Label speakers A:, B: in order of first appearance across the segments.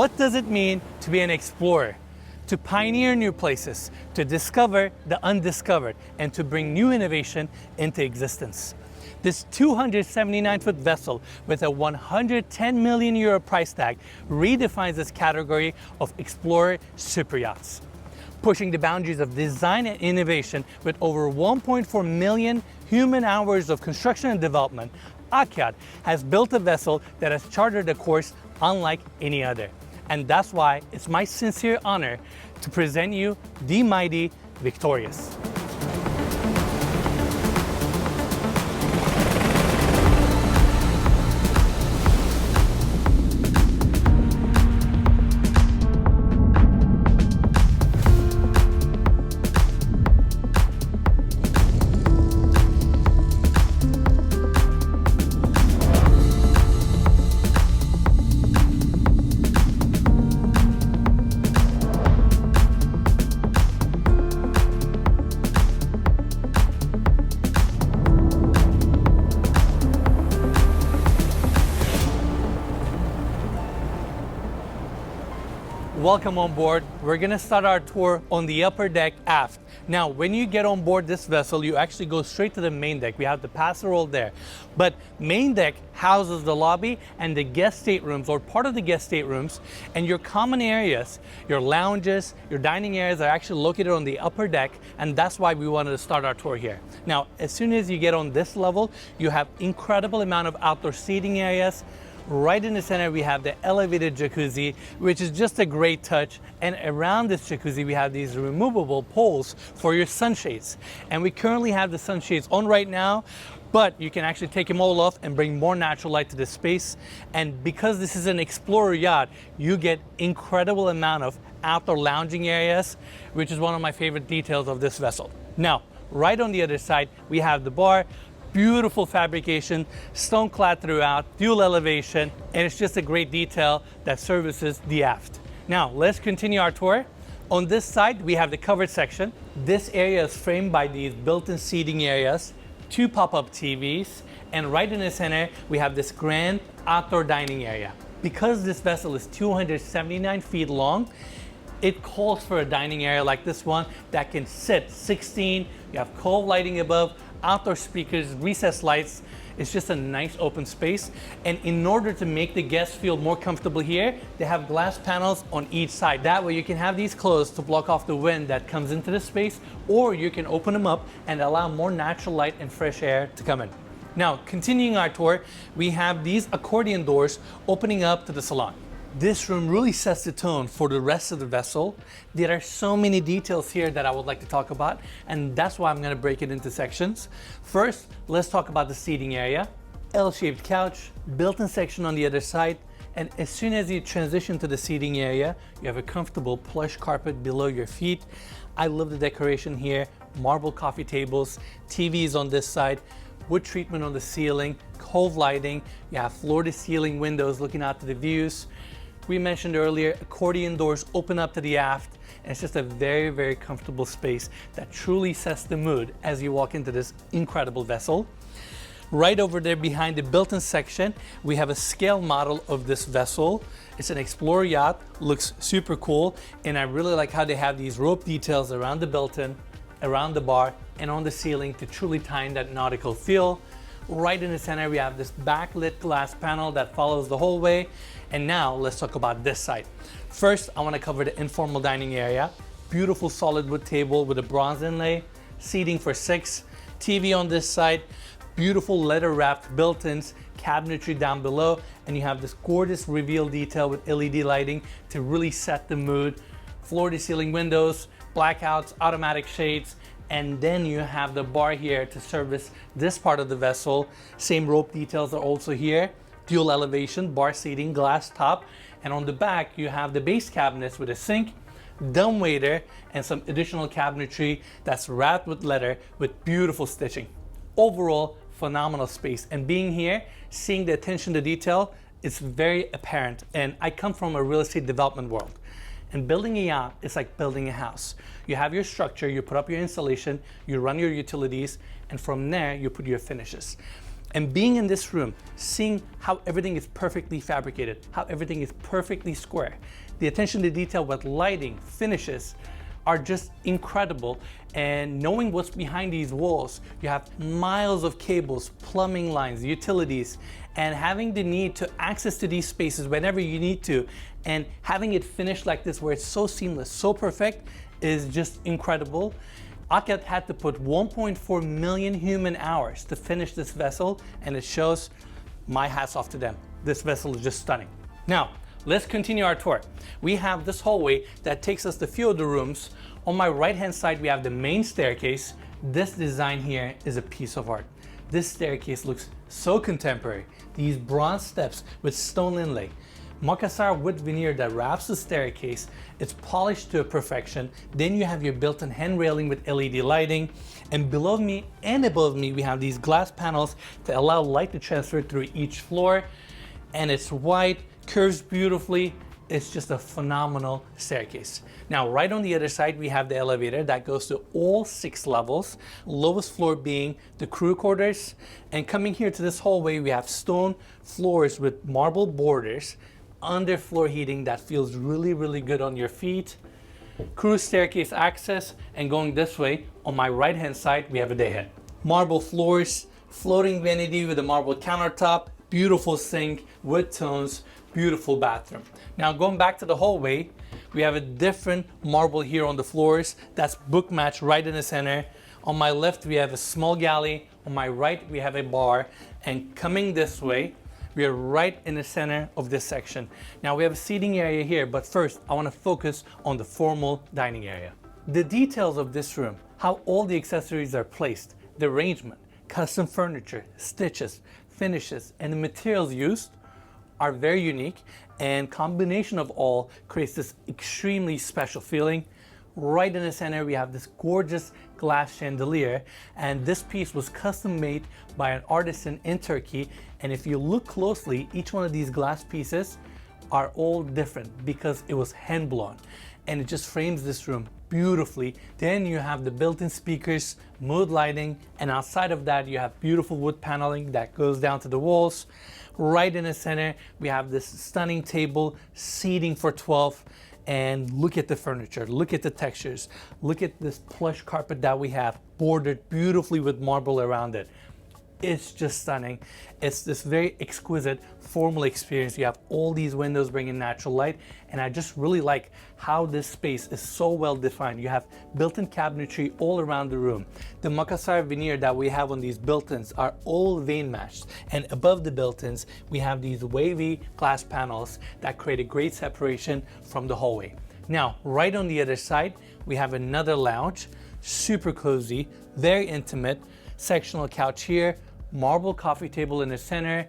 A: What does it mean to be an explorer? To pioneer new places, to discover the undiscovered, and to bring new innovation into existence. This 279-foot vessel with a 110 million euro price tag redefines this category of explorer super yachts. Pushing the boundaries of design and innovation with over 1.4 million human hours of construction and development, Akyacht has built a vessel that has charted a course unlike any other. And that's why it's my sincere honor to present you the mighty Victorious. Welcome on board. We're gonna start our tour on the upper deck aft. Now, when you get on board this vessel, you actually go straight to the main deck. We have the passerole there. But main deck houses the lobby and the guest staterooms, or part of the guest staterooms, and your common areas, your lounges, your dining areas are actually located on the upper deck, and that's why we wanted to start our tour here. Now, as soon as you get on this level, you have incredible amount of outdoor seating areas. Right in the center, we have the elevated jacuzzi, which is just a great touch. And around this jacuzzi, we have these removable poles for your sunshades. And we currently have the sunshades on right now, but you can actually take them all off and bring more natural light to the space. And because this is an explorer yacht, you get incredible amount of outdoor lounging areas, which is one of my favorite details of this vessel. Now, right on the other side, we have the bar. Beautiful fabrication, stone clad throughout, dual elevation, and it's just a great detail that services the aft. Now, let's continue our tour. On this side, we have the covered section. This area is framed by these built-in seating areas, 2 pop-up TVs, and right in the center, we have this grand outdoor dining area. Because this vessel is 279 feet long, it calls for a dining area like this one that can sit 16. You have cove lighting above, outdoor speakers, recessed lights. It's just a nice open space. And in order to make the guests feel more comfortable here, they have glass panels on each side. That way you can have these closed to block off the wind that comes into the space, or you can open them up and allow more natural light and fresh air to come in. Now, continuing our tour, we have these accordion doors opening up to the salon. This room really sets the tone for the rest of the vessel. There are so many details here that I would like to talk about, and that's why I'm going to break it into sections. First, let's talk about the seating area. L-shaped couch, built-in section on the other side, and as soon as you transition to the seating area, you have a comfortable plush carpet below your feet. I love the decoration here, marble coffee tables, TVs on this side, wood treatment on the ceiling, cove lighting, you have floor-to-ceiling windows looking out to the views. We mentioned earlier, accordion doors open up to the aft, and it's just a very, very comfortable space that truly sets the mood as you walk into this incredible vessel. Right over there behind the built-in section, we have a scale model of this vessel. It's an explorer yacht, looks super cool, and I really like how they have these rope details around the built-in, around the bar, and on the ceiling to truly tie in that nautical feel. Right in the center, we have this backlit glass panel that follows the whole way. And now let's talk about this side. First, I want to cover the informal dining area. Beautiful solid wood table with a bronze inlay, seating for 6, TV on this side, beautiful leather wrapped built-ins, cabinetry down below, and you have this gorgeous reveal detail with LED lighting to really set the mood. Floor to ceiling windows, blackouts, automatic shades, and then you have the bar here to service this part of the vessel. Same rope details are also here. Dual elevation, bar seating, glass top, and on the back you have the base cabinets with a sink, dumbwaiter, and some additional cabinetry that's wrapped with leather with beautiful stitching. Overall, phenomenal space, and being here, seeing the attention to detail, it's very apparent. And I come from a real estate development world. And building a yacht is like building a house. You have your structure, you put up your installation, you run your utilities, and from there you put your finishes. And being in this room, seeing how everything is perfectly fabricated, how everything is perfectly square, the attention to detail with lighting, finishes are just incredible. And knowing what's behind these walls, you have miles of cables, plumbing lines, utilities, and having the need to access to these spaces whenever you need to, and having it finished like this where it's so seamless, so perfect, is just incredible. Akyacht had to put 1.4 million human hours to finish this vessel, and it shows. My hats off to them. This vessel is just stunning. Now, let's continue our tour. We have this hallway that takes us to a few of the rooms. On my right-hand side, we have the main staircase. This design here is a piece of art. This staircase looks so contemporary. These bronze steps with stone inlay, Makassar wood veneer that wraps the staircase. It's polished to a perfection. Then you have your built-in hand railing with LED lighting. And below me and above me, we have these glass panels to allow light to transfer through each floor. And it's white, curves beautifully. It's just a phenomenal staircase. Now, right on the other side, we have the elevator that goes to all 6 levels, lowest floor being the crew quarters. And coming here to this hallway, we have stone floors with marble borders, underfloor heating that feels really, really good on your feet. Crew staircase access, and going this way, on my right-hand side, we have a dayhead. Marble floors, floating vanity with a marble countertop, beautiful sink, wood tones, beautiful bathroom. Now going back to the hallway, we have a different marble here on the floors that's book matched right in the center. On my left, we have a small galley. On my right, we have a bar. And coming this way, we are right in the center of this section. Now we have a seating area here, but first I want to focus on the formal dining area. The details of this room, how all the accessories are placed, the arrangement, custom furniture, stitches, finishes, and the materials used are very unique, and combination of all creates this extremely special feeling. Right in the center, we have this gorgeous glass chandelier, and this piece was custom made by an artisan in Turkey. And if you look closely, each one of these glass pieces are all different because it was hand blown, and it just frames this room beautifully. Then you have the built-in speakers, mood lighting, and outside of that, you have beautiful wood paneling that goes down to the walls. Right in the center, we have this stunning table, seating for 12, and look at the furniture, look at the textures, look at this plush carpet that we have, bordered beautifully with marble around it. It's just stunning. It's this very exquisite formal experience. You have all these windows bringing natural light, and I just really like how this space is so well defined. You have built-in cabinetry all around the room. The Makassar veneer that we have on these built-ins are all vein matched, and above the built-ins we have these wavy glass panels that create a great separation from the hallway. Now, right on the other side, we have another lounge, super cozy, very intimate, sectional couch here, marble coffee table in the center,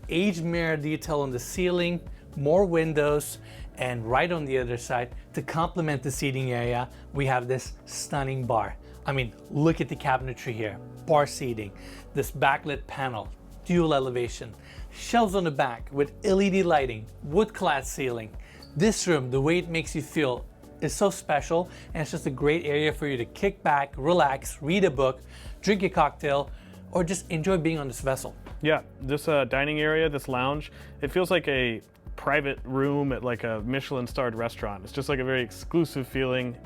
A: aged mirror detail on the ceiling, more windows, and right on the other side, to complement the seating area, we have this stunning bar. I mean, look at the cabinetry here, bar seating, this backlit panel, dual elevation, shelves on the back with LED lighting, wood-clad ceiling. This room, the way it makes you feel, is so special, and it's just a great area for you to kick back, relax, read a book, drink a cocktail, or just enjoy being on this vessel.
B: Yeah, this dining area, this lounge, it feels like a private room at like a Michelin-starred restaurant. It's just like a very exclusive feeling.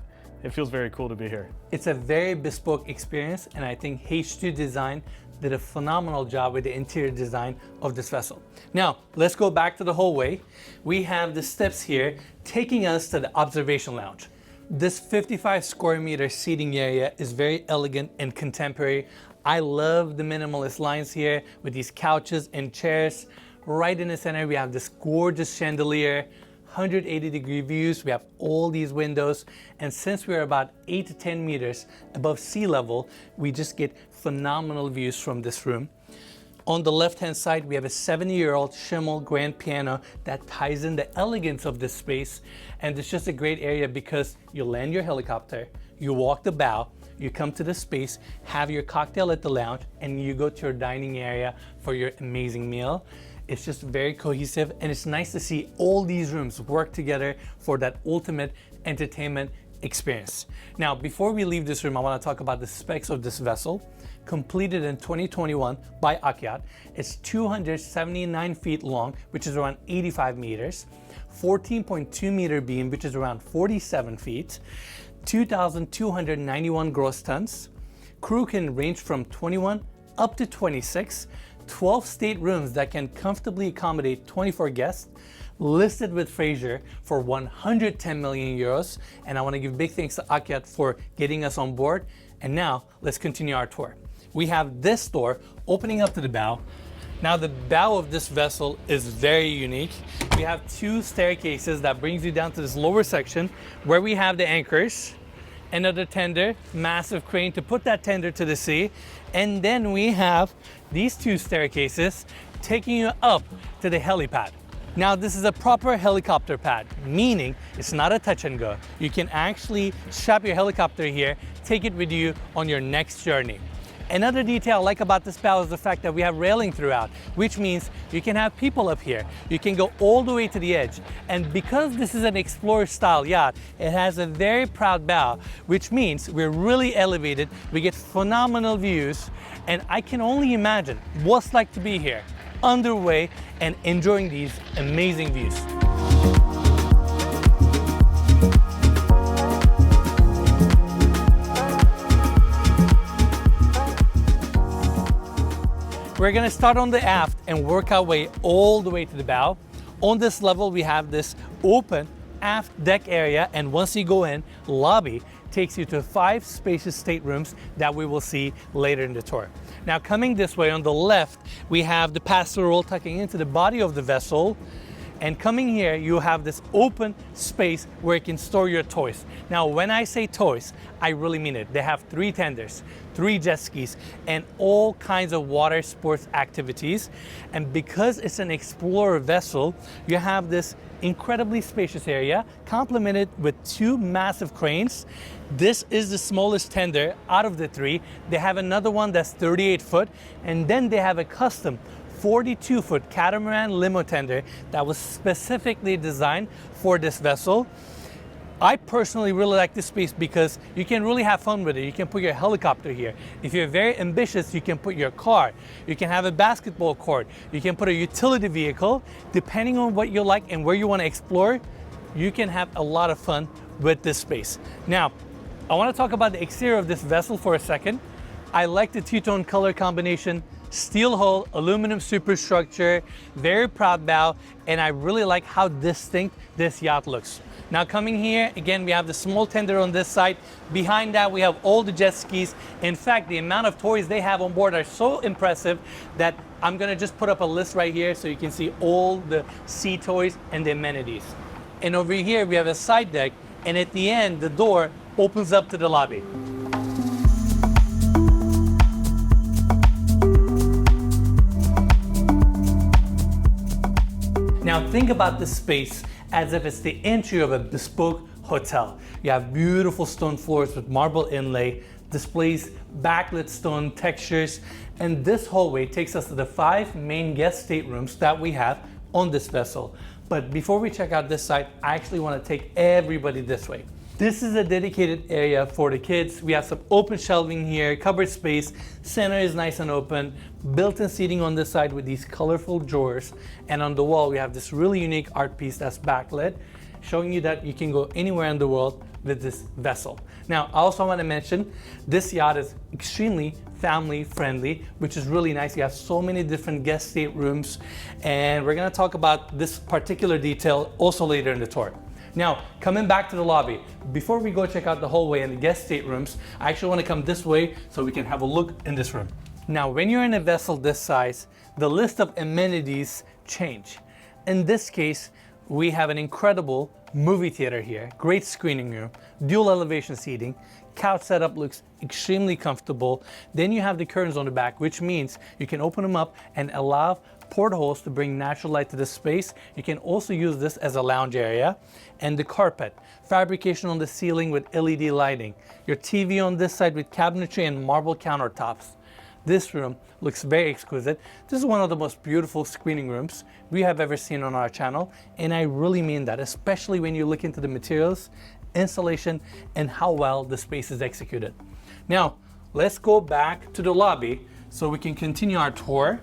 B: It feels very cool to be here.
A: It's a very bespoke experience, and I think H2 Design did a phenomenal job with the interior design of this vessel. Now, let's go back to the hallway. We have the steps here taking us to the observation lounge. This 55 square meter seating area is very elegant and contemporary. I love the minimalist lines here with these couches and chairs. Right in the center, we have this gorgeous chandelier, 180-degree views. We have all these windows. And since we're about 8 to 10 meters above sea level, we just get phenomenal views from this room. On the left-hand side, we have a 70-year-old Schimmel grand piano that ties in the elegance of this space. And it's just a great area because you land your helicopter, you walk the bow, you come to the space, have your cocktail at the lounge, and you go to your dining area for your amazing meal. It's just very cohesive, and it's nice to see all these rooms work together for that ultimate entertainment experience. Now, before we leave this room, I want to talk about the specs of this vessel. Completed in 2021 by Akyacht. It's 279 feet long, which is around 85 meters, 14.2 meter beam, which is around 47 feet, 2,291 gross tons. Crew can range from 21 up to 26, 12 staterooms that can comfortably accommodate 24 guests, listed with Fraser for 110 million euros. And I want to give big thanks to Akyacht for getting us on board. And now let's continue our tour. We have this door opening up to the bow. Now the bow of this vessel is very unique. We have two staircases that brings you down to this lower section where we have the anchors, another tender, massive crane to put that tender to the sea. And then we have these two staircases taking you up to the helipad. Now this is a proper helicopter pad, meaning it's not a touch and go. You can actually strap your helicopter here, take it with you on your next journey. Another detail I like about this bow is the fact that we have railing throughout, which means you can have people up here. You can go all the way to the edge. And because this is an Explorer style yacht, it has a very proud bow, which means we're really elevated. We get phenomenal views, and I can only imagine what's like to be here, underway, and enjoying these amazing views. We're gonna start on the aft and work our way all the way to the bow. On this level, we have this open aft deck area, and once you go in, lobby takes you to 5 spacious staterooms that we will see later in the tour. Now coming this way on the left, we have the passenger roll tucking into the body of the vessel. And coming here, you have this open space where you can store your toys. Now, when I say toys, I really mean it. They have 3 tenders, 3 jet skis, and all kinds of water sports activities. And because it's an Explorer vessel, you have this incredibly spacious area, complemented with 2 massive cranes. This is the smallest tender out of the 3. They have another one that's 38 foot, and then they have a custom 42-foot catamaran limo tender that was specifically designed for this vessel. I personally really like this space because you can really have fun with it. You can put your helicopter here. If you're very ambitious, you can put your car. You can have a basketball court. You can put a utility vehicle. Depending on what you like and where you want to explore, you can have a lot of fun with this space. Now, I want to talk about the exterior of this vessel for a second. I like the two-tone color combination. Steel hull, aluminum superstructure, very proud bow, and I really like how distinct this yacht looks. Now coming here, again, we have the small tender on this side. Behind that, we have all the jet skis. In fact, the amount of toys they have on board are so impressive that I'm gonna just put up a list right here so you can see all the sea toys and the amenities. And over here, we have a side deck, and at the end, the door opens up to the lobby. Now think about this space as if it's the entry of a bespoke hotel. You have beautiful stone floors with marble inlay, displays backlit stone textures, and this hallway takes us to the 5 main guest staterooms that we have on this vessel. But before we check out this side, I actually want to take everybody this way. This is a dedicated area for the kids. We have some open shelving here, cupboard space, center is nice and open, built-in seating on this side with these colorful drawers, and on the wall we have this really unique art piece that's backlit, showing you that you can go anywhere in the world with this vessel. Now, I also want to mention this yacht is extremely family friendly, which is really nice. You have so many different guest staterooms, and we're going to talk about this particular detail also later in the tour. Now, coming back to the lobby, before we go check out the hallway and the guest staterooms, I actually want to come this way so we can have a look in this room. Now, when you're in a vessel this size, the list of amenities change. In this case, we have an incredible movie theater here, great screening room, dual elevation seating, couch setup looks extremely comfortable. Then you have the curtains on the back, which means you can open them up and allow portholes to bring natural light to the space. You can also use this as a lounge area. And the carpet, fabrication on the ceiling with LED lighting. Your TV on this side with cabinetry and marble countertops. This room looks very exquisite. This is one of the most beautiful screening rooms we have ever seen on our channel, and I really mean that, especially when you look into the materials installation, and how well the space is executed. Now, let's go back to the lobby so we can continue our tour.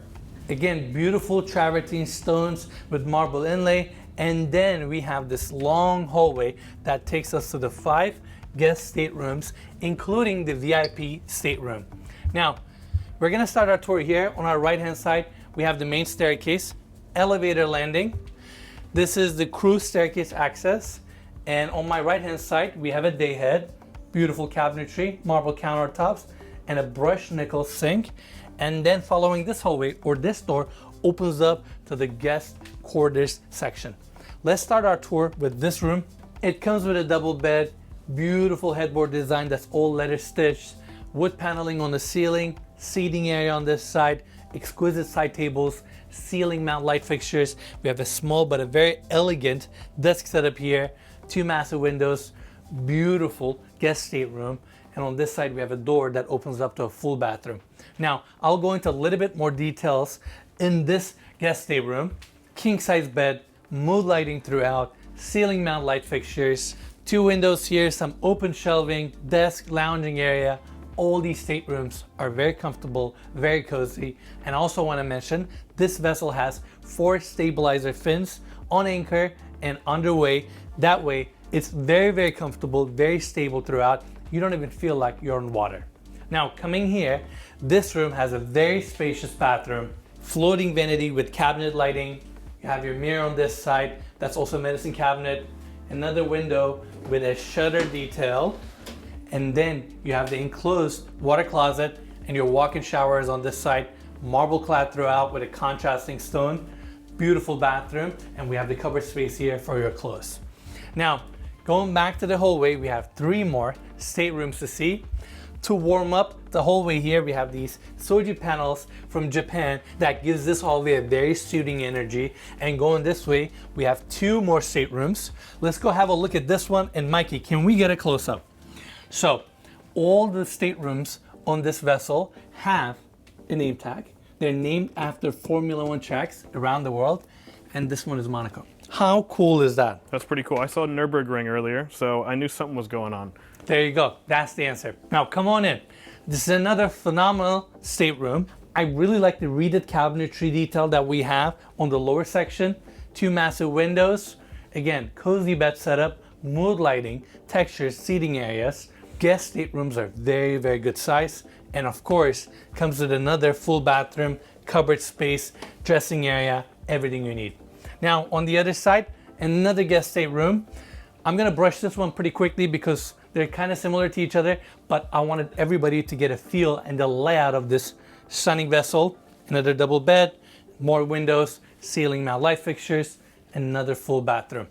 A: Again, beautiful travertine stones with marble inlay, and then we have this long hallway that takes us to the 5 guest staterooms, including the VIP stateroom. Now, we're gonna start our tour here. On our right-hand side, we have the main staircase, elevator landing. This is the crew staircase access. And on my right-hand side, we have a day head, beautiful cabinetry, marble countertops, and a brushed nickel sink. And then following this hallway, or this door, opens up to the guest quarters section. Let's start our tour with this room. It comes with a double bed, beautiful headboard design that's all leather stitched, wood paneling on the ceiling, seating area on this side, exquisite side tables, ceiling mount light fixtures. We have a small but a very elegant desk setup here, 2 massive windows, beautiful guest stateroom. And on this side, we have a door that opens up to a full bathroom. Now, I'll go into a little bit more details in this guest stateroom. King size bed, mood lighting throughout, ceiling mount light fixtures, 2 windows here, some open shelving, desk, lounging area. All these staterooms are very comfortable, very cozy. And I also want to mention, this vessel has 4 stabilizer fins on anchor and underway. That way, it's very, very comfortable, very stable throughout. You don't even feel like you're on water. Now, coming here, this room has a very spacious bathroom, floating vanity with cabinet lighting. You have your mirror on this side. That's also a medicine cabinet. Another window with a shutter detail. And then you have the enclosed water closet, and your walk-in shower is on this side, marble clad throughout with a contrasting stone. Beautiful bathroom, and we have the cupboard space here for your clothes. Now, going back to the hallway, we have 3 more staterooms to see. To warm up the hallway here, we have these soju panels from Japan that gives this hallway a very soothing energy. And going this way, we have 2 more staterooms. Let's go have a look at this one. And Mikey, can we get a close-up? So, all the staterooms on this vessel have a name tag. They're named after Formula One tracks around the world. And this one is Monaco. How cool is that?
B: That's pretty cool. I saw Nürburgring earlier, so I knew something was going on.
A: There you go. That's the answer. Now come on in. This is another phenomenal stateroom. I really like the reeded cabinetry detail that we have on the lower section. 2 massive windows. Again, cozy bed setup, mood lighting, textures, seating areas. Guest staterooms are very, very good size. And of course, comes with another full bathroom, cupboard space, dressing area, everything you need. Now on the other side, another guest stateroom. I'm gonna brush this one pretty quickly because they're kind of similar to each other, but I wanted everybody to get a feel and the layout of this stunning vessel. Another double bed, more windows, ceiling mount light fixtures, and another full bathroom.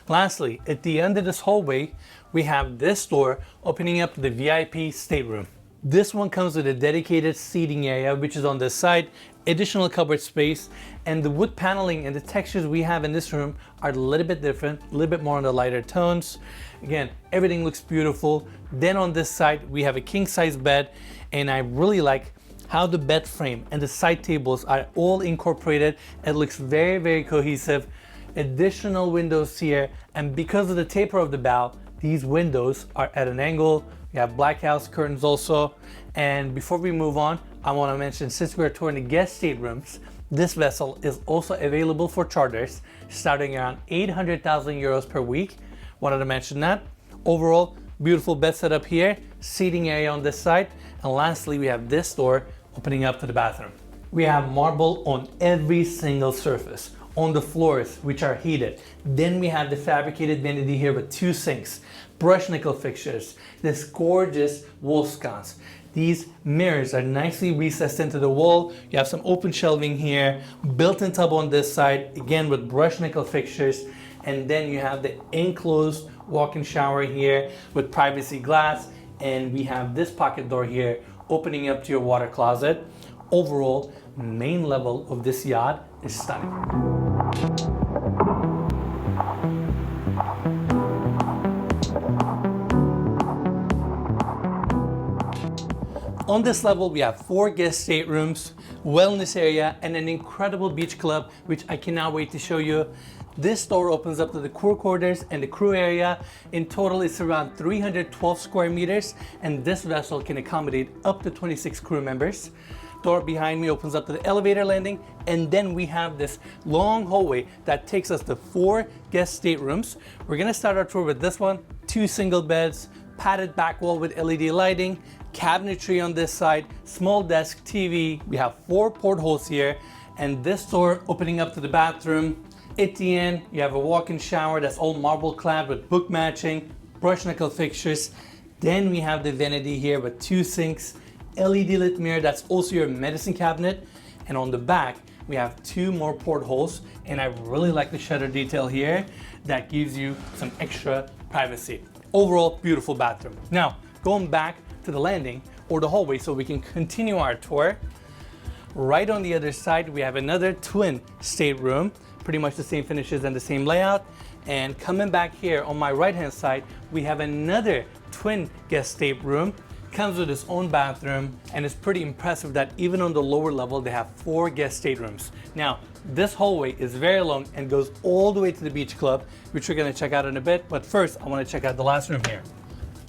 A: Lastly, at the end of this hallway, we have this door opening up to the VIP stateroom. This one comes with a dedicated seating area, which is on this side, additional cupboard space, and the wood paneling and the textures we have in this room are a little bit different, a little bit more on the lighter tones. Again, everything looks beautiful. Then on this side, we have a king size bed, and I really like how the bed frame and the side tables are all incorporated. It looks very, very cohesive. Additional windows here, and because of the taper of the bow, these windows are at an angle. We have black house curtains also. And before we move on, I want to mention, since we're touring the guest staterooms, this vessel is also available for charters starting around 800,000 euros per week. Wanted to mention that. Overall, beautiful bed setup here, seating area on this side, and lastly, we have this door opening up to the bathroom. We have marble on every single surface, on the floors, which are heated. Then we have the fabricated vanity here with 2 sinks, brushed nickel fixtures, this gorgeous wall sconce. These mirrors are nicely recessed into the wall. You have some open shelving here, built-in tub on this side, again with brushed nickel fixtures. And then you have the enclosed walk-in shower here with privacy glass. And we have this pocket door here opening up to your water closet. Overall, main level of this yacht is stunning. On this level, we have 4 guest staterooms, wellness area, and an incredible beach club, which I cannot wait to show you. This door opens up to the crew quarters and the crew area. In total, it's around 312 square meters, and this vessel can accommodate up to 26 crew members. Door behind me opens up to the elevator landing, and then we have this long hallway that takes us to 4 guest staterooms. We're gonna start our tour with this one, 2 single beds, padded back wall with LED lighting, cabinetry on this side, small desk, TV. We have 4 portholes here, and this door opening up to the bathroom. At the end, you have a walk-in shower that's all marble clad with book matching, brush nickel fixtures. Then we have the vanity here with 2 sinks, LED lit mirror that's also your medicine cabinet, and on the back we have 2 more portholes, and I really like the shutter detail here that gives you some extra privacy. Overall, beautiful bathroom. Now, going back to the landing or the hallway so we can continue our tour. Right on the other side, we have another twin stateroom, pretty much the same finishes and the same layout. And coming back here on my right hand side, we have another twin guest stateroom. Comes with its own bathroom, and it's pretty impressive that even on the lower level they have 4 guest staterooms. Now, this hallway is very long and goes all the way to the beach club, which we're going to check out in a bit, but first I want to check out the last room here.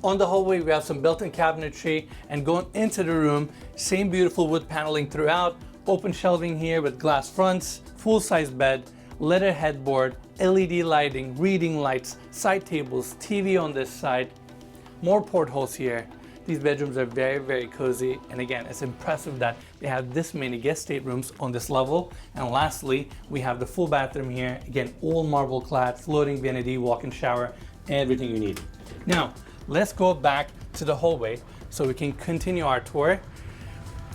A: On the hallway we have some built-in cabinetry, and going into the room, same beautiful wood paneling throughout, open shelving here with glass fronts, full-size bed, leather headboard, LED lighting, reading lights, side tables, TV on this side, more portholes here. These bedrooms are very, very cozy, and again, it's impressive that they have this many guest staterooms on this level. And lastly, we have the full bathroom here. Again, all marble clad, floating vanity, walk-in shower, everything you need. Now, let's go back to the hallway so we can continue our tour.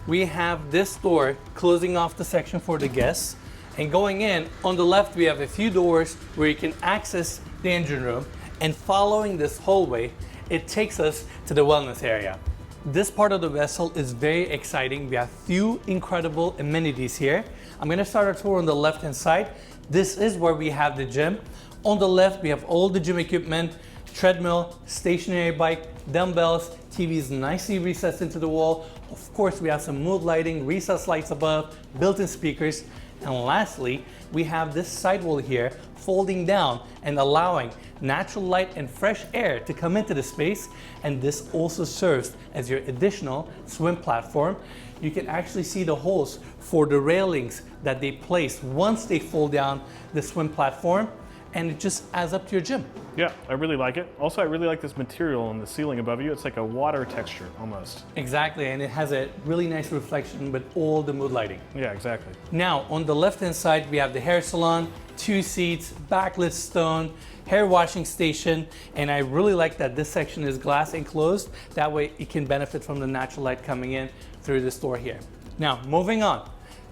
A: We have this door closing off the section for the guests, and going in, on the left we have a few doors where you can access the engine room, and following this hallway, it takes us to the wellness area. This part of the vessel is very exciting. We have few incredible amenities here. I'm gonna start our tour on the left hand side. This is where we have the gym. On the left, we have all the gym equipment, treadmill, stationary bike, dumbbells, TVs nicely recessed into the wall. Of course, we have some mood lighting, recessed lights above, built-in speakers. And lastly, we have this sidewall here folding down and allowing natural light and fresh air to come into the space, and this also serves as your additional swim platform. You can actually see the holes for the railings that they place once they fold down the swim platform, and it just adds up to your gym.
B: Yeah, I really like it. Also, I really like this material on the ceiling above you. It's like a water texture almost.
A: Exactly, and it has a really nice reflection with all the mood lighting.
B: Yeah, exactly.
A: Now, on the left-hand side, we have the hair salon, 2 seats, backlit stone, hair washing station, and I really like that this section is glass enclosed. That way it can benefit from the natural light coming in through this door here. Now, moving on.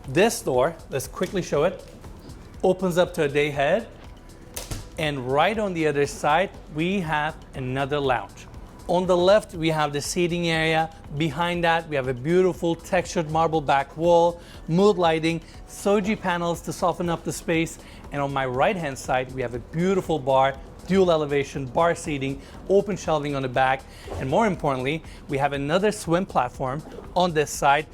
A: This door, let's quickly show it, opens up to a day head. And right on the other side, we have another lounge. On the left, we have the seating area. Behind that, we have a beautiful textured marble back wall, mood lighting, soji panels to soften up the space. And on my right-hand side, we have a beautiful bar, dual elevation, bar seating, open shelving on the back. And more importantly, we have another swim platform on this side.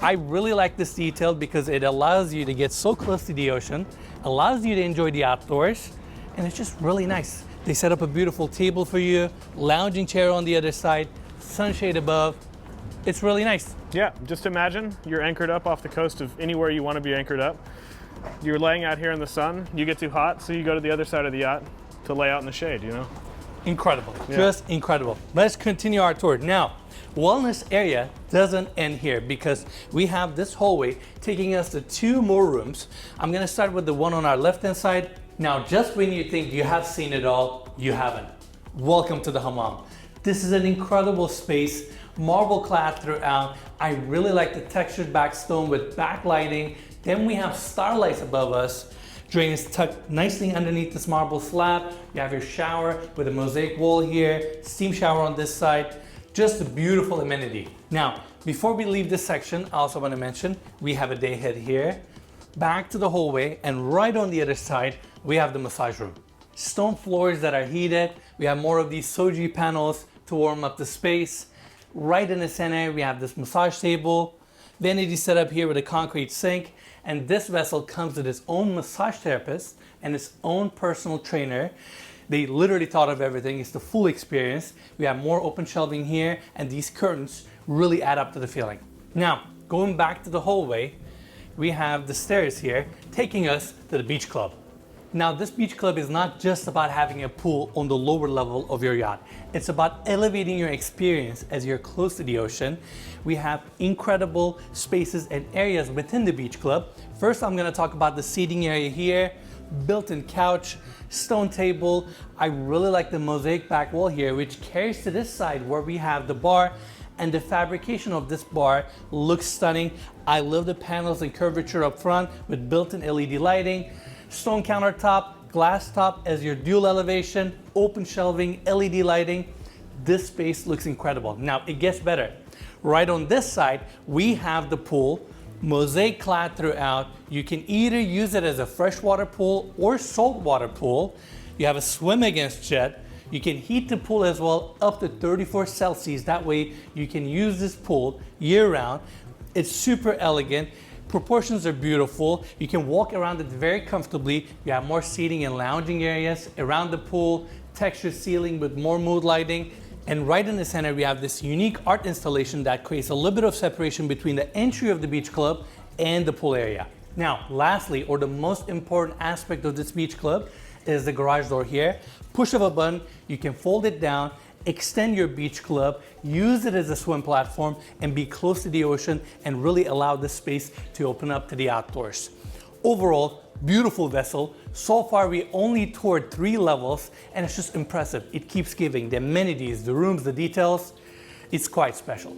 A: I really like this detail because it allows you to get so close to the ocean, allows you to enjoy the outdoors, and it's just really nice. They set up a beautiful table for you, lounging chair on the other side, sunshade above. It's really nice.
B: Yeah, just imagine you're anchored up off the coast of anywhere you want to be anchored up. You're laying out here in the sun, you get too hot, so you go to the other side of the yacht to lay out in the shade, you know?
A: Incredible,
B: Yeah.
A: Just incredible. Let's continue our tour. Now, wellness area doesn't end here because we have this hallway taking us to 2 more rooms. I'm gonna start with the one on our left-hand side. Now, just when you think you have seen it all, you haven't. Welcome to the Hamam. This is an incredible space, marble clad throughout. I really like the textured back stone with backlighting. Then we have starlights above us. Drain is tucked nicely underneath this marble slab. You have your shower with a mosaic wall here, steam shower on this side. Just a beautiful amenity. Now, before we leave this section, I also want to mention we have a day head here. Back to the hallway, and right on the other side, we have the massage room. Stone floors that are heated. We have more of these soji panels to warm up the space. Right in the center, we have this massage table, Vanity set up here with a concrete sink, and this vessel comes with its own massage therapist and its own personal trainer. They literally thought of everything. It's the full experience. We have more open shelving here, and these curtains really add up to the feeling. Now, going back to the hallway, we have the stairs here taking us to the beach club. Now, this beach club is not just about having a pool on the lower level of your yacht. It's about elevating your experience as you're close to the ocean. We have incredible spaces and areas within the beach club. First, I'm going to talk about the seating area here, built-in couch, stone table. I really like the mosaic back wall here, which carries to this side where we have the bar, and the fabrication of this bar looks stunning. I love the panels and curvature up front with built-in LED lighting, stone countertop, glass top as your dual elevation, open shelving, LED lighting. This space looks incredible. Now it gets better. Right on this side, we have the pool, mosaic clad throughout. You can either use it as a freshwater pool or saltwater pool. You have a swim against jet. You can heat the pool as well up to 34 Celsius. That way you can use this pool year round. It's super elegant. Proportions are beautiful. You can walk around it very comfortably. You have more seating and lounging areas around the pool, textured ceiling with more mood lighting. And right in the center, we have this unique art installation that creates a little bit of separation between the entry of the beach club and the pool area. Now, lastly, or the most important aspect of this beach club is the garage door here. Push of a button, you can fold it down, extend your beach club, use it as a swim platform, and be close to the ocean and really allow this space to open up to the outdoors. Overall, beautiful vessel. So far, we only toured 3 levels, and it's just impressive. It keeps giving. The amenities, the rooms, the details, it's quite special.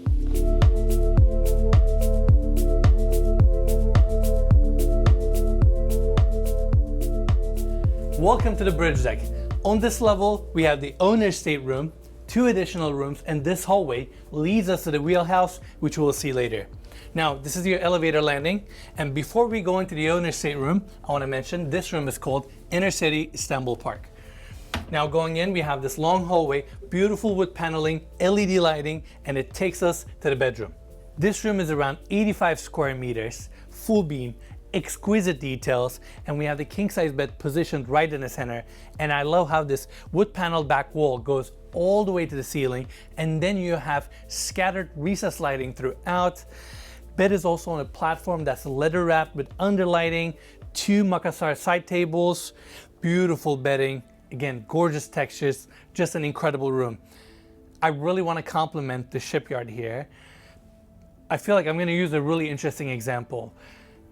A: Welcome to the bridge deck. On this level, we have the owner's stateroom, 2 additional rooms, and this hallway leads us to the wheelhouse, which we'll see later. Now, this is your elevator landing, and before we go into the owner's stateroom, I want to mention this room is called Inner City Istanbul Park. Now, going in, we have this long hallway, beautiful wood paneling, LED lighting, and it takes us to the bedroom. This room is around 85 square meters, full beam, exquisite details, and we have the king-size bed positioned right in the center. And I love how this wood paneled back wall goes all the way to the ceiling, and then you have scattered recessed lighting throughout. Bed is also on a platform that's leather wrapped with underlighting, 2 Makassar side tables, beautiful bedding, again, gorgeous textures, just an incredible room. I really want to compliment the shipyard here. I feel like I'm going to use a really interesting example.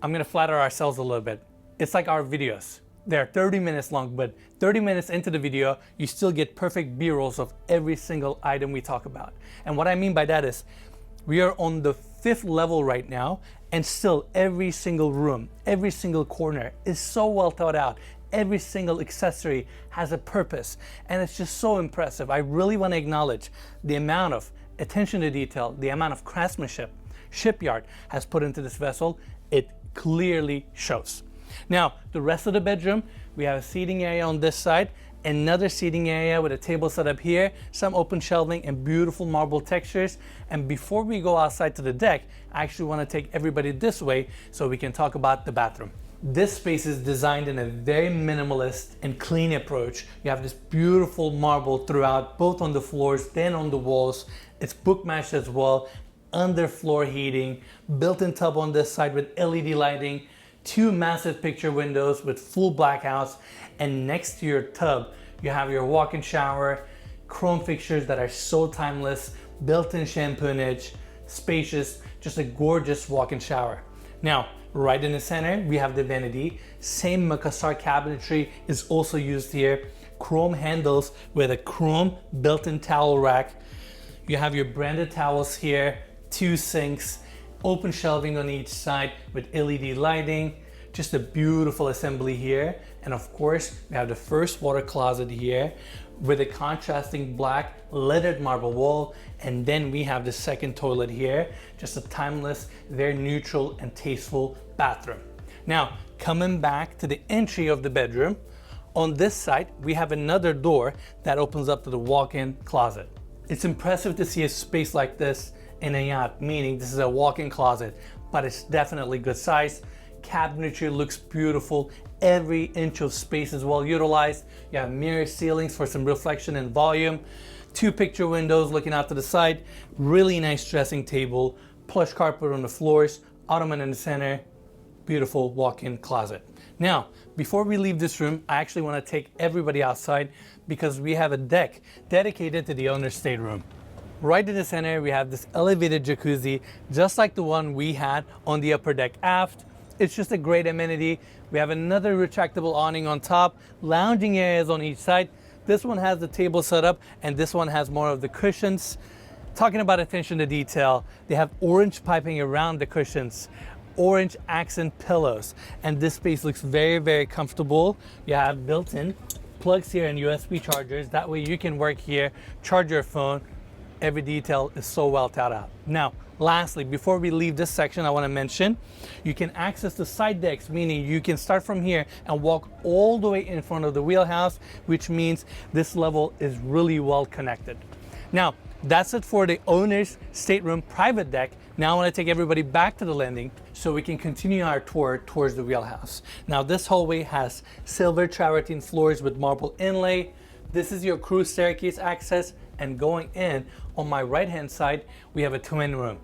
A: I'm going to flatter ourselves a little bit. It's like our videos. They're 30 minutes long, but 30 minutes into the video, you still get perfect B-rolls of every single item we talk about. And what I mean by that is, we are on the 5th level right now, and still every single room, every single corner is so well thought out. Every single accessory has a purpose, and it's just so impressive. I really want to acknowledge the amount of attention to detail, the amount of craftsmanship shipyard has put into this vessel. It clearly shows. Now, the rest of the bedroom, we have a seating area on this side, another seating area with a table set up here, some open shelving and beautiful marble textures. And before we go outside to the deck, I actually want to take everybody this way so we can talk about the bathroom. This space is designed in a very minimalist and clean approach. You have this beautiful marble throughout, both on the floors, then on the walls. It's book matched as well. Underfloor heating, built-in tub on this side with LED lighting, 2 massive picture windows with full blackouts, and next to your tub, you have your walk-in shower, chrome fixtures that are so timeless, built-in shampoonage, spacious, just a gorgeous walk-in shower. Now, right in the center, we have the vanity. Same Makassar cabinetry is also used here. Chrome handles with a chrome built-in towel rack. You have your branded towels here, 2 sinks, open shelving on each side with LED lighting, just a beautiful assembly here. And of course, we have the first water closet here with a contrasting black leaded marble wall. And then we have the second toilet here, just a timeless, very neutral and tasteful bathroom. Now, coming back to the entry of the bedroom, on this side, we have another door that opens up to the walk-in closet. It's impressive to see a space like this in a yacht, meaning this is a walk-in closet, but it's definitely good size. Cabinetry looks beautiful. Every inch of space is well utilized. You have mirror ceilings for some reflection and volume. 2 picture windows looking out to the side. Really nice dressing table. Plush carpet on the floors. Ottoman in the center. Beautiful walk-in closet. Now, before we leave this room, I actually want to take everybody outside because we have a deck dedicated to the owner's stateroom. Right in the center, we have this elevated jacuzzi, just like the one we had on the upper deck aft. It's just a great amenity. We have another retractable awning on top, lounging areas on each side. This one has the table set up, and this one has more of the cushions. Talking about attention to detail, they have orange piping around the cushions, orange accent pillows, and this space looks very, very comfortable. You have built-in plugs here and USB chargers. That way you can work here, charge your phone. Every detail is so well thought out. Now, lastly, before we leave this section, I want to mention you can access the side decks, meaning you can start from here and walk all the way in front of the wheelhouse, which means this level is really well connected. Now, that's it for the owner's stateroom private deck. Now I want to take everybody back to the landing so we can continue our tour towards the wheelhouse. Now, this hallway has silver travertine floors with marble inlay. This is your cruise staircase access, and going in on my right hand side, we have a twin room.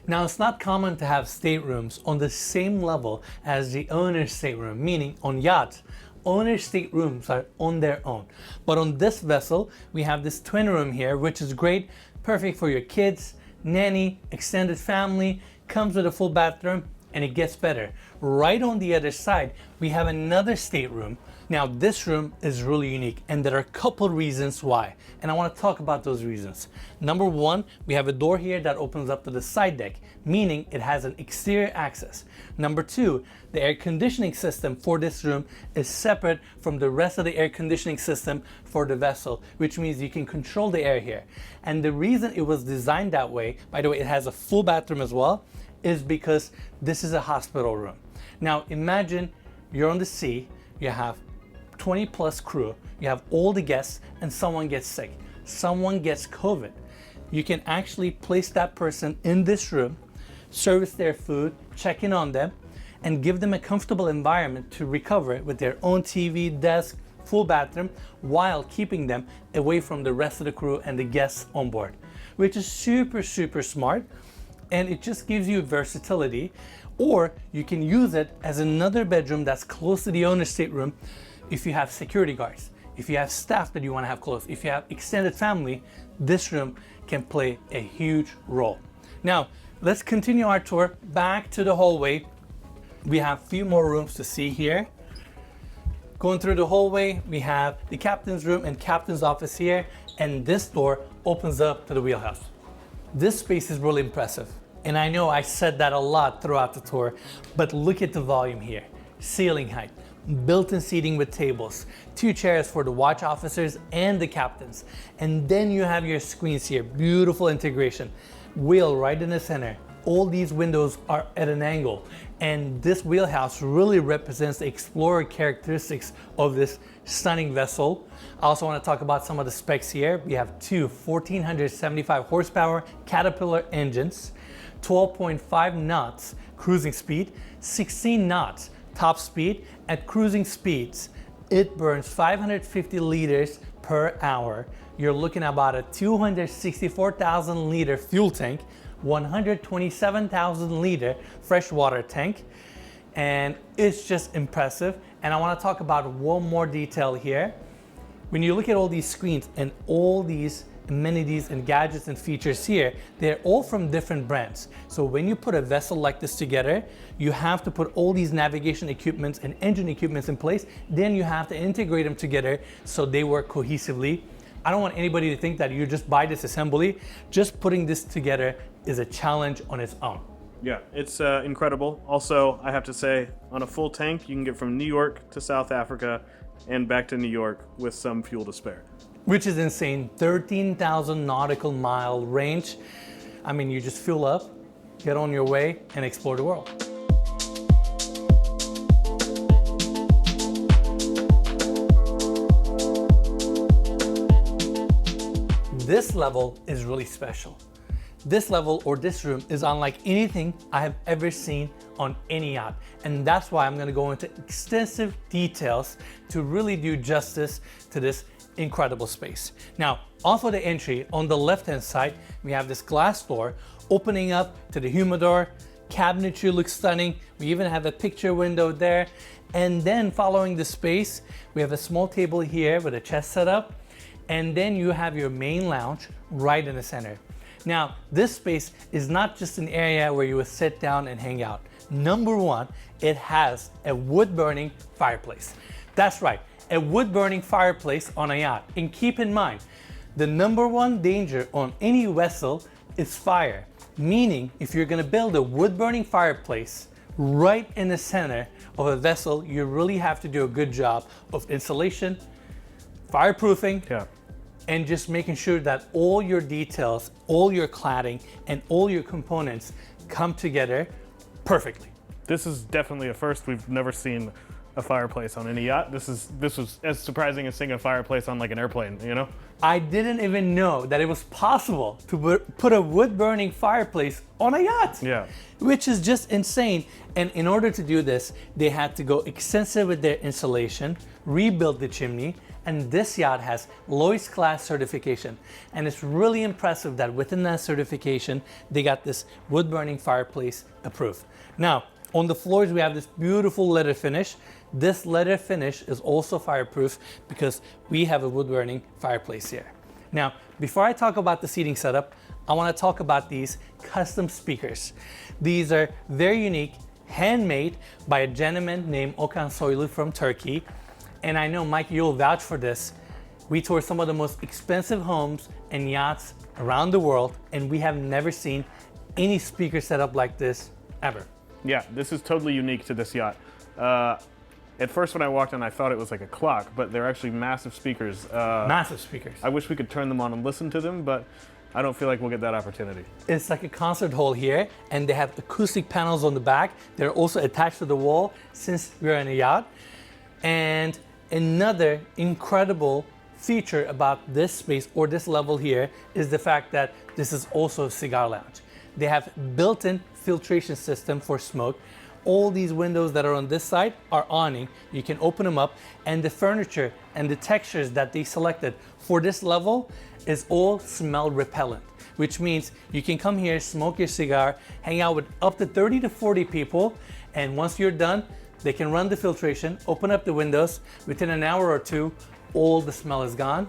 A: Now, it's not common to have staterooms on the same level as the owner's stateroom, meaning on yachts, owner's staterooms are on their own. But on this vessel, we have this twin room here, which is great, perfect for your kids, nanny, extended family, comes with a full bathroom, and it gets better. Right on the other side, we have another stateroom. Now, this room is really unique, and there are a couple reasons why, and I want to talk about those reasons. Number one, we have a door here that opens up to the side deck, meaning it has an exterior access. Number two, the air conditioning system for this room is separate from the rest of the air conditioning system for the vessel, which means you can control the air here. And the reason it was designed that way, by the way, it has a full bathroom as well, is because this is a hospital room. Now, imagine you're on the sea, you have 20 plus crew, you have all the guests, and someone gets sick, someone gets COVID. You can actually place that person in this room, service their food, check in on them, and give them a comfortable environment to recover with their own TV, desk, full bathroom, while keeping them away from the rest of the crew and the guests on board, which is super, super smart. And it just gives you versatility. Or you can use it as another bedroom that's close to the owner's stateroom if you have security guards, if you have staff that you want to have close, if you have extended family, this room can play a huge role. Now, let's continue our tour back to the hallway. We have a few more rooms to see here. Going through the hallway, we have the captain's room and captain's office here, and this door opens up to the wheelhouse. This space is really impressive, and I know I said that a lot throughout the tour, but look at the volume here. Ceiling height, built-in seating with tables, 2 chairs for the watch officers and the captains, and then you have your screens here. Beautiful integration. Wheel right in the center. All these windows are at an angle, and this wheelhouse really represents the explorer characteristics of this stunning vessel. I also want to talk about some of the specs here. We have 2 1475 horsepower Caterpillar engines, 12.5 knots cruising speed, 16 knots top speed. At cruising speeds, it burns 550 liters per hour. You're looking at about a 264,000 liter fuel tank, 127,000 liter freshwater tank, and it's just impressive. And I want to talk about one more detail here. When you look at all these screens and all these amenities and gadgets and features here, they're all from different brands. So when you put a vessel like this together, you have to put all these navigation equipments and engine equipments in place. Then you have to integrate them together so they work cohesively. I don't want anybody to think that you just buy this assembly. Just putting this together is a challenge on its own.
B: Yeah, it's incredible. Also, I have to say, on a full tank, you can get from New York to South Africa and back to New York with some fuel to spare.
A: Which is insane. 13,000 nautical mile range. I mean, you just fuel up, get on your way, and explore the world. This level is really special. this level or this room is unlike anything I have ever seen on any yacht. And that's why I'm gonna go into extensive details to really do justice to this incredible space. Now, off of the entry, on the left-hand side, we have this glass door opening up to the humidor. Cabinetry looks stunning. We even have a picture window there. And then following the space, we have a small table here with a chest setup. And then you have your main lounge right in the center. Now, this space is not just an area where you would sit down and hang out. Number one, it has a wood-burning fireplace. That's right, a wood-burning fireplace on a yacht. And keep in mind, the number one danger on any vessel is fire. Meaning, if you're gonna build a wood-burning fireplace right in the center of a vessel, you really have to do a good job of insulation, fireproofing, and just making sure that all your details, all your cladding, and all your components come together perfectly.
B: This is definitely a first. We've never seen a fireplace on any yacht. This was as surprising as seeing a fireplace on like an airplane, you know?
A: I didn't even know that it was possible to put a wood-burning fireplace on a yacht.
B: Yeah.
A: Which is just insane. And in order to do this, they had to go extensive with their insulation, rebuild the chimney, and this yacht has Lloyd's class certification. And it's really impressive that within that certification, they got this wood-burning fireplace approved. Now, on the floors, we have this beautiful leather finish. This leather finish is also fireproof because we have a wood-burning fireplace here. Now, before I talk about the seating setup, I want to talk about these custom speakers. These are very unique, handmade by a gentleman named Okan Soylu from Turkey. And I know, Mike, you'll vouch for this. We tour some of the most expensive homes and yachts around the world, and we have never seen any speaker setup like this ever.
B: Yeah, this is totally unique to this yacht. At first when I walked in, I thought it was like a clock, but they're actually massive speakers.
A: Massive speakers.
B: I wish we could turn them on and listen to them, but I don't feel like we'll get that opportunity.
A: It's like a concert hall here, and they have acoustic panels on the back. They're also attached to the wall since we're in a yacht. And another incredible feature about this space or this level here is the fact that this is also a cigar lounge. They have built-in filtration system for smoke. All these windows that are on this side are awning. You can open them up, and the furniture and the textures that they selected for this level is all smell repellent, which means you can come here, smoke your cigar, hang out with up to 30 to 40 people, and once you're done, they can run the filtration, open up the windows. Within an hour or two, all the smell is gone,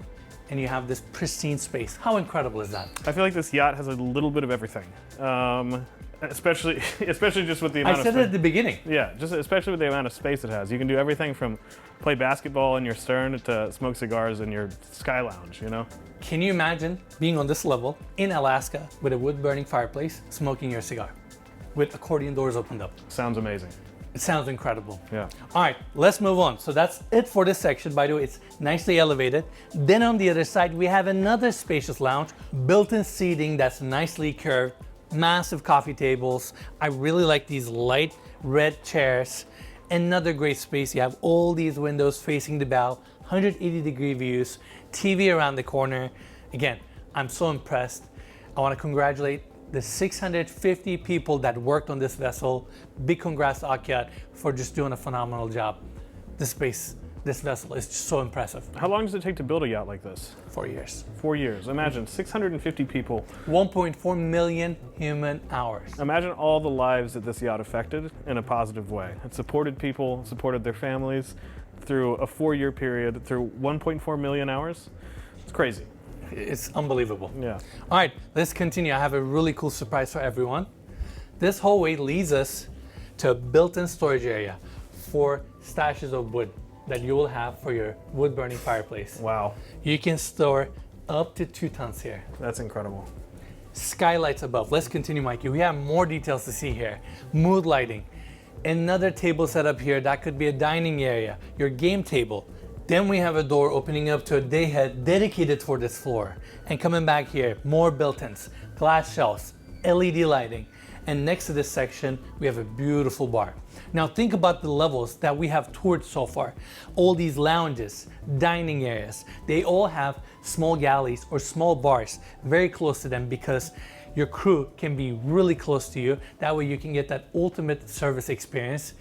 A: and you have this pristine space. How incredible is that?
B: I feel like this yacht has a little bit of everything. Especially just with the amount of
A: I said it at the beginning.
B: Yeah, just especially with the amount of space it has. You can do everything from play basketball in your stern to smoke cigars in your sky lounge, you know?
A: Can you imagine being on this level in Alaska with a wood-burning fireplace, smoking your cigar, with accordion doors opened up?
B: Sounds amazing.
A: It sounds incredible.
B: Yeah.
A: All right, let's move on. So that's it for this section. By the way, it's nicely elevated. Then on the other side, we have another spacious lounge, built-in seating that's nicely curved, massive coffee tables. I really like these light red chairs. Another great space. You have all these windows facing the bow, 180-degree views, TV around the corner. Again, I'm so impressed. I want to congratulate the 650 people that worked on this vessel. Big congrats to Akyacht for just doing a phenomenal job. This vessel is just so impressive.
B: How long does it take to build a yacht like this?
A: 4 years.
B: 4 years. Imagine 650 people.
A: 1.4 million human hours.
B: Imagine all the lives that this yacht affected in a positive way. It supported people, supported their families through a 4-year period, through 1.4 million hours. It's crazy.
A: It's unbelievable.
B: Yeah.
A: All right, let's continue. I have a really cool surprise for everyone. This hallway leads us to a built-in storage area for stashes of wood that you will have for your wood-burning fireplace.
B: Wow.
A: You can store up to 2 tons here.
B: That's incredible.
A: Skylights above. Let's continue, Mikey. We have more details to see here. Mood lighting. Another table set up here. That could be a dining area, your game table. Then we have a door opening up to a day head dedicated for this floor. And coming back here, more built-ins, glass shelves, LED lighting. And next to this section, we have a beautiful bar. Now think about the levels that we have toured so far. All these lounges, dining areas, they all have small galleys or small bars very close to them because Your crew can be really close to you. That way you can get that ultimate service experience.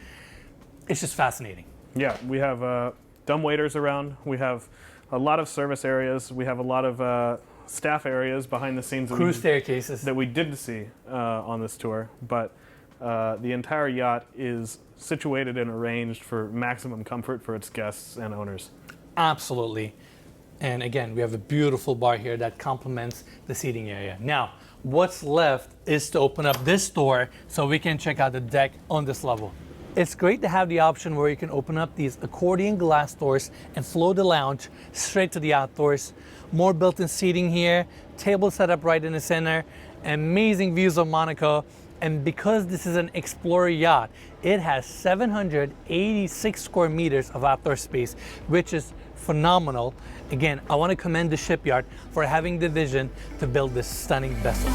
A: It's just fascinating.
B: Yeah, we have dumb waiters around. We have a lot of service areas. We have a lot of staff areas behind the scenes.
A: Crew staircases.
B: That we didn't see on this tour. But the entire yacht is situated and arranged for maximum comfort for its guests and owners.
A: Absolutely. And again, we have a beautiful bar here that complements the seating area. Now, what's left is to open up this door so we can check out the deck on this level. It's great to have the option where you can open up these accordion glass doors and flow the lounge straight to the outdoors. More built-in seating here, table set up right in the center, amazing views of Monaco. And because this is an Explorer yacht, it has 786 square meters of outdoor space, which is phenomenal. Again, I want to commend the shipyard for having the vision to build this stunning vessel.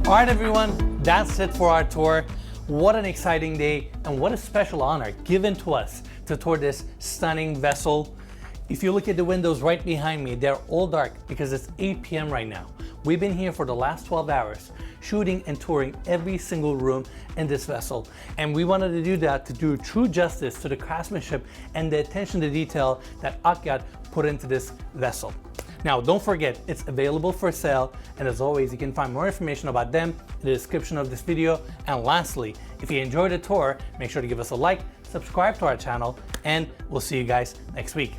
A: All right, everyone, that's it for our tour. What an exciting day and what a special honor given to us to tour this stunning vessel. If you look at the windows right behind me, they're all dark because it's 8 p.m. right now. We've been here for the last 12 hours, shooting and touring every single room in this vessel. And we wanted to do that to do true justice to the craftsmanship and the attention to detail that Akyacht put into this vessel. Now, don't forget, it's available for sale, and as always, you can find more information about them in the description of this video. And lastly, if you enjoyed the tour, make sure to give us a like, subscribe to our channel, and we'll see you guys next week.